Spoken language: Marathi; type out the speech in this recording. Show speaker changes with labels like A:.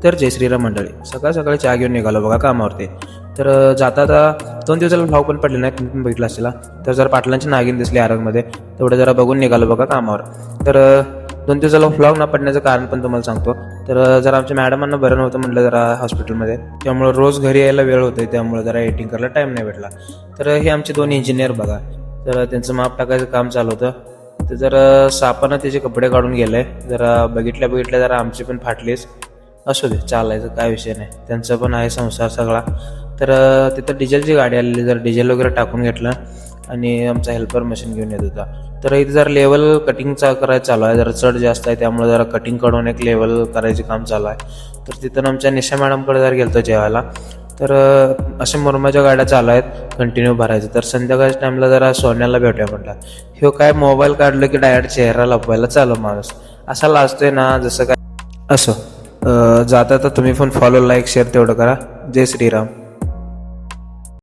A: तर जय श्रीराम मंडळी. सकाळ सकाळी चहा घेऊन निघालो बघा कामावरती. तर जाता 2 दिवसाला भाव पण पडले नाही, तुम्ही पण बघितलं असेल. तर जरा पाटलांची नागिन दिसली आरगमध्ये, तेवढं जरा बघून निघालो बघा कामावर. तर 2 दिवसाला व्लॉग न पडण्याचं कारण पण तुम्हाला सांगतो. तर जरा आमच्या मॅडमांना बरं नव्हतं म्हटलं जरा हॉस्पिटलमध्ये, त्यामुळे रोज घरी यायला वेळ होतोय, त्यामुळे जरा एडिटिंग करायला टाईम नाही भेटला. तर हे आमचे 2 इंजिनियर बघा, तर त्यांचं माप टाकायचं काम चालू होतं. तर जरा सापानं त्याचे कपडे काढून गेले, जरा बघितल्या जरा आमची पण फाटलीच. असू दे, चालायचं काय विषय नाही, त्यांचा पण आहे संसार सगळा. तर तिथं डिझेलची गाडी आलेली, जर डिझेल वगैरे टाकून घेतलं आणि आमचा हेल्पर मशीन घेऊन येत होता. तर इथे जरा लेवल कटिंगचा करायचं चालू आहे, जरा चढ जास्त आहे, त्यामुळे जरा कटिंग काढून एक लेवल करायचे काम चालू आहे. तर तिथं आमच्या निशा मॅडमकडे जर गेलतो जेवायला. तर अशा मुरमाच्या गाड्या चालू आहेत कंटिन्यू भरायचं. तर संध्याकाळच्या टाईमला जरा सोन्याला भेटूया म्हटलं. ह्यो काय मोबाईल काढलं की डायरेक्ट चेहरा लपवायला चालू माणूस असा लाजतोय ना, जसं काय. असं जाता तर तुम्ही पण फॉलो, लाईक, शेअर तेवढं करा. जय श्रीराम.